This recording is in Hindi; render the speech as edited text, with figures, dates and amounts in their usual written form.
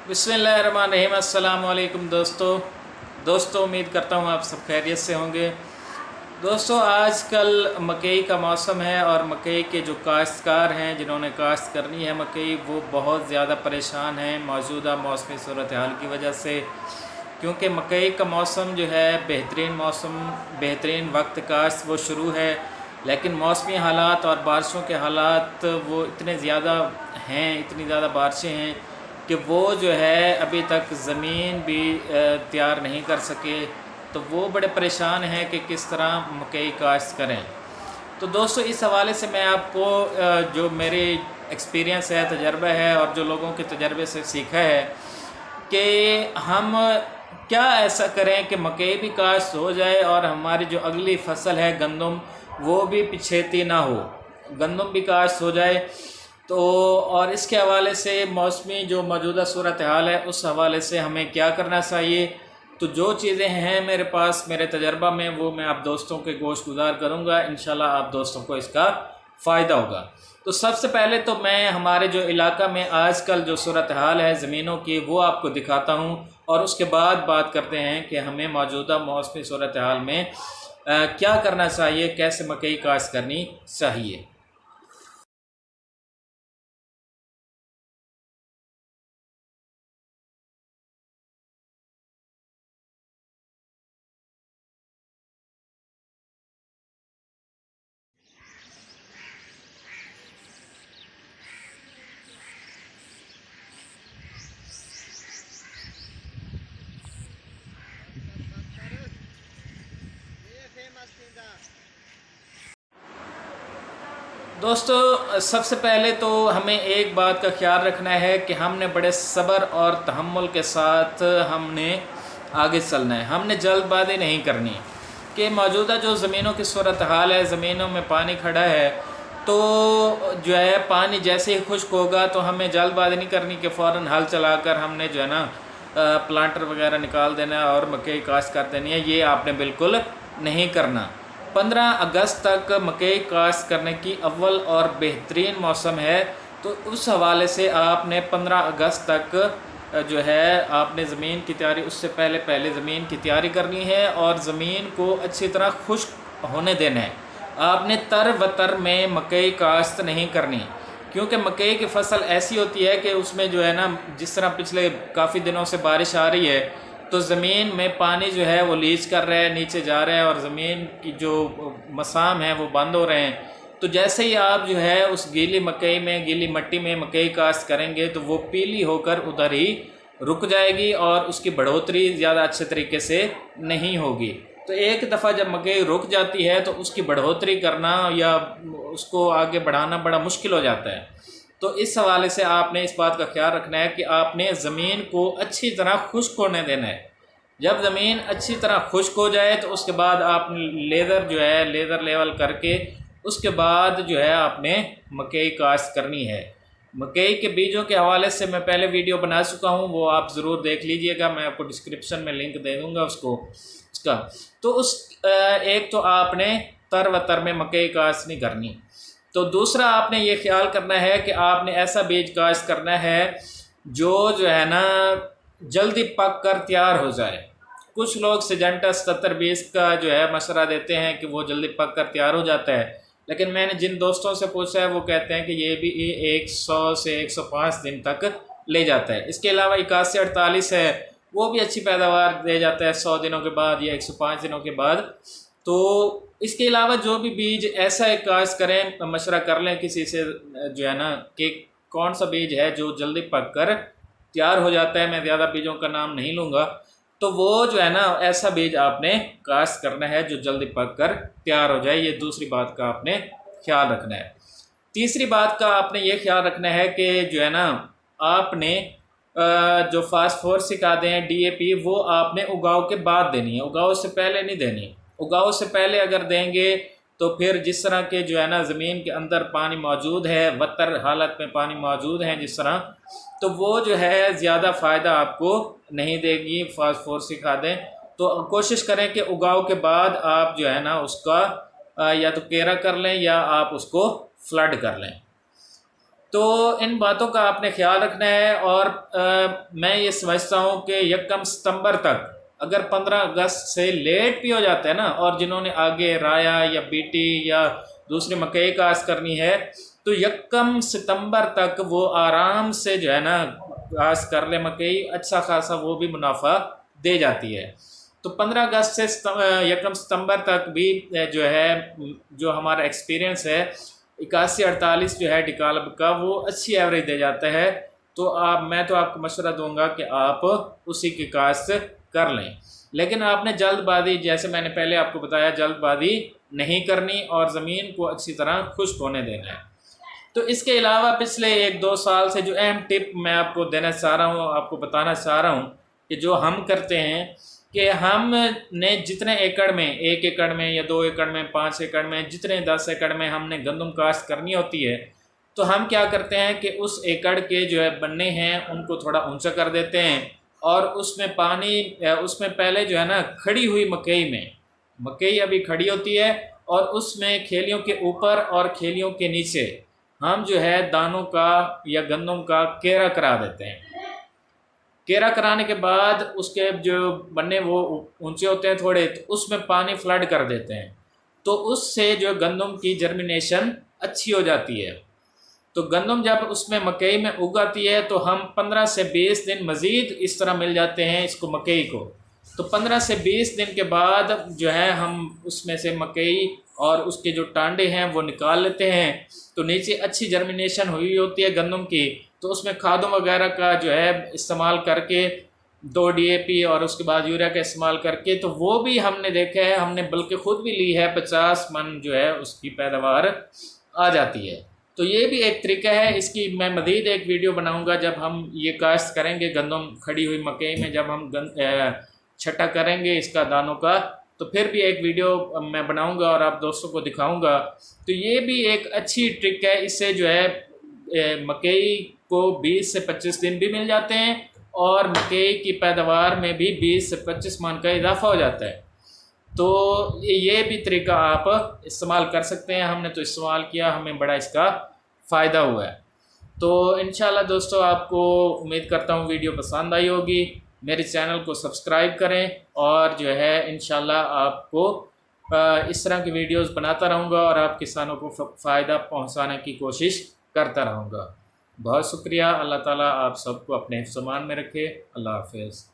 बिस्मिल्लाहिर्रहमानिर्रहीम। अस्सलाम वालेकुम दोस्तों, उम्मीद करता हूँ आप सब खैरियत से होंगे। दोस्तों, आजकल मकई का मौसम है और मकई के जो काश्तकार हैं जिन्होंने काश्त करनी है मकई, वो बहुत ज़्यादा परेशान हैं मौजूदा मौसमी सूरत हाल की वजह से। क्योंकि मकई का मौसम जो है बेहतरीन मौसम, बेहतरीन वक्त काश्त वो शुरू है, लेकिन मौसमी हालात और बारिशों के हालात वो इतने ज़्यादा हैं, इतनी ज़्यादा बारिशें हैं कि वो जो है अभी तक ज़मीन भी तैयार नहीं कर सके। तो वो बड़े परेशान हैं कि किस तरह मकई काश्त करें। तो दोस्तों, इस हवाले से मैं आपको जो मेरे एक्सपीरियंस है, तजर्बा है और जो लोगों के तजर्बे से सीखा है कि हम क्या ऐसा करें कि मकई भी काश्त हो जाए और हमारी जो अगली फसल है गंदम, वो भी पिछेती ना हो, गंदम भी काश्त हो जाए। तो और इसके हवाले से मौसमी जो मौजूदा सूरत हाल है उस हवाले से हमें क्या करना चाहिए। तो जो चीज़ें हैं मेरे पास, मेरे तजर्बा में, वो मैं आप दोस्तों के गोश गुजार करूँगा। इंशाल्लाह आप दोस्तों को इसका फ़ायदा होगा। तो सबसे पहले तो मैं हमारे जो इलाका में आजकल जो सूरत हाल है ज़मीनों की, वो आपको दिखाता हूँ और उसके बाद बात करते हैं कि हमें मौजूदा मौसमी सूरत हाल में क्या करना चाहिए, कैसे मकई काश्त करनी चाहिए। दोस्तों, सबसे पहले तो हमें एक बात का ख्याल रखना है कि हमने बड़े सब्र और तहम्मुल के साथ हमने आगे चलना है। हमने जल्दबाजी नहीं करनी कि मौजूदा जो ज़मीनों की सूरत हाल है, ज़मीनों में पानी खड़ा है, तो जो है पानी जैसे ही खुश्क होगा तो हमें जल्दबाजी नहीं करनी कि फ़ौरन हल चलाकर हमने जो है ना प्लांटर वगैरह निकाल देना है और मकई काश्त कर देनी है। ये आपने बिल्कुल नहीं करना। 15 अगस्त तक मकई काश्त करने की अव्वल और बेहतरीन मौसम है। तो उस हवाले से आपने 15 अगस्त तक जो है आपने ज़मीन की तैयारी, उससे पहले ज़मीन की तैयारी करनी है और ज़मीन को अच्छी तरह खुश्क होने देना है। आपने तर व तर में मकई काश्त नहीं करनी, क्योंकि मकई की फ़सल ऐसी होती है कि उसमें जो है ना, जिस तरह पिछले काफ़ी दिनों से बारिश आ रही है तो ज़मीन में पानी जो है वो लीच कर रहा है, नीचे जा रहा है और ज़मीन की जो मसाम है वो बंद हो रहे हैं। तो जैसे ही आप जो है उस गीली मकई में, गीली मट्टी में मकई काश्त करेंगे तो वो पीली होकर उधर ही रुक जाएगी और उसकी बढ़ोतरी ज़्यादा अच्छे तरीके से नहीं होगी। तो एक दफ़ा जब मकई रुक जाती है तो उसकी बढ़ोतरी करना या उसको आगे बढ़ाना बड़ा मुश्किल हो जाता है। तो इस हवाले से आपने इस बात का ख्याल रखना है कि आपने ज़मीन को अच्छी तरह खुश्क होने देना है। जब ज़मीन अच्छी तरह खुश्क हो जाए तो उसके बाद आप लेज़र जो है, लेज़र लेवल करके उसके बाद जो है आपने मकई काश्त करनी है। मकई के बीजों के हवाले से मैं पहले वीडियो बना चुका हूँ, वो आप ज़रूर देख लीजिएगा, मैं आपको डिस्क्रिप्शन में लिंक दे दूँगा उसका। तो एक तो आपने तर व तर में मकई काश्त नहीं करनी। तो दूसरा आपने ये ख्याल करना है कि आपने ऐसा बीज काश्त करना है जो है ना जल्दी पक कर तैयार हो जाए। कुछ लोग सिजेंटा 77-20 का जो है मशवरा देते हैं कि वो जल्दी पक कर तैयार हो जाता है, लेकिन मैंने जिन दोस्तों से पूछा है वो कहते हैं कि ये भी 100 से 105 दिन तक ले जाता है। इसके अलावा 81-48 है, वो भी अच्छी पैदावार दे जाता है 100 दिनों के बाद या 105 दिनों के बाद। तो इसके अलावा जो भी बीज ऐसा एक काश्त करें, मशवरा कर लें किसी से जो है ना कि कौन सा बीज है जो जल्दी पक कर तैयार हो जाता है। मैं ज़्यादा बीजों का नाम नहीं लूँगा। तो वो जो है ना ऐसा बीज आपने काश्त करना है जो जल्दी पक कर तैयार हो जाए। ये दूसरी बात का आपने ख्याल रखना है। तीसरी बात का आपने ये ख्याल रखना है कि जो है ना आपने जो फास्फोरस खादें हैं, DAP, वो आपने उगाव के बाद देनी है, उगाव से पहले नहीं देनी। उगाव से पहले अगर देंगे तो फिर जिस तरह के जो है ना ज़मीन के अंदर पानी मौजूद है, वतर हालत में पानी मौजूद है जिस तरह, तो वो जो है ज़्यादा फ़ायदा आपको नहीं देगी फास्फोरस खादें। तो कोशिश करें कि उगाव के बाद आप जो है ना उसका या तो केरा कर लें या आप उसको फ्लड कर लें। तो इन बातों का आपने ख्याल रखना है। और मैं ये समझता हूँ कि 1 सितंबर तक अगर 15 अगस्त से लेट भी हो जाता है ना, और जिन्होंने आगे राया या बीटी या दूसरी मकई काश्त करनी है, तो 1 सितंबर तक वो आराम से जो है ना काश्त कर ले मकई, अच्छा खासा वो भी मुनाफा दे जाती है। तो 15 अगस्त से 1 सितंबर तक भी जो है, जो हमारा एक्सपीरियंस है 81-48 जो है डिकालब का, वो अच्छी एवरेज दे जाता है। तो मैं तो आपको मशवरा दूंगा कि आप उसी की काश्त कर लें। लेकिन आपने जल्दबाजी, जैसे मैंने पहले आपको बताया, जल्दबाजी नहीं करनी और ज़मीन को अच्छी तरह खुश्क होने देना है। तो इसके अलावा पिछले 1-2 साल से जो अहम टिप मैं आपको देना चाह रहा हूँ, आपको बताना चाह रहा हूँ कि जो हम करते हैं कि हमने जितने एकड़ में, 1 एकड़ में या 2 एकड़ में, 5 एकड़ में, जितने 10 एकड़ में हमने गंदम काश्त करनी होती है, तो हम क्या करते हैं कि उस एकड़ के जो है बन्ने हैं उनको थोड़ा ऊंचा कर देते हैं, और उसमें पानी, उसमें पहले जो है ना खड़ी हुई मकई में, मकई अभी खड़ी होती है, और उसमें खेलियों के ऊपर और खेलियों के नीचे हम जो है दानों का या गंदम का केरा करा देते हैं। केरा कराने के बाद उसके जो बन्ने वो ऊंचे होते हैं थोड़े, तो उसमें पानी फ्लड कर देते हैं, तो उससे जो गंदम की जर्मिनेशन अच्छी हो जाती है। तो गंदम जब उसमें मकई में उगाती है तो हम 15 से 20 दिन मज़ीद इस तरह मिल जाते हैं इसको, मकई को। तो 15 से 20 दिन के बाद जो है हम उसमें से मकई और उसके जो टांडे हैं वो निकाल लेते हैं। तो नीचे अच्छी जर्मिनेशन हुई होती है गंदम की, तो उसमें खादों वगैरह का जो है इस्तेमाल करके, 2 DAP और उसके बाद यूरिया का इस्तेमाल करके, तो वो भी हमने देखा है, हमने बल्कि ख़ुद भी ली है, 50 मन जो है उसकी पैदावार आ जाती है। तो ये भी एक तरीका है। इसकी मैं मज़ीद एक वीडियो बनाऊंगा जब हम ये काश्त करेंगे गंदम खड़ी हुई मकई में, जब हम छटा करेंगे इसका दानों का, तो फिर भी एक वीडियो मैं बनाऊंगा और आप दोस्तों को दिखाऊंगा। तो ये भी एक अच्छी ट्रिक है, इससे जो है मकई को 20 से 25 दिन भी मिल जाते हैं, और मकई की पैदावार में भी 20 से 25 मन का इजाफा हो जाता है। तो ये भी तरीका आप इस्तेमाल कर सकते हैं। हमने तो इस्तेमाल किया, हमें बड़ा इसका फ़ायदा हुआ है। तो इंशाल्लाह दोस्तों, आपको उम्मीद करता हूँ वीडियो पसंद आई होगी। मेरे चैनल को सब्सक्राइब करें, और जो है इंशाल्लाह आपको इस तरह की वीडियोस बनाता रहूँगा और आप किसानों को फ़ायदा पहुँचाने की कोशिश करता रहूँगा। बहुत शुक्रिया। अल्लाह ताला आप सबको अपने हिफ्ज़-ए-मान में रखे। अल्लाह हाफ़िज़।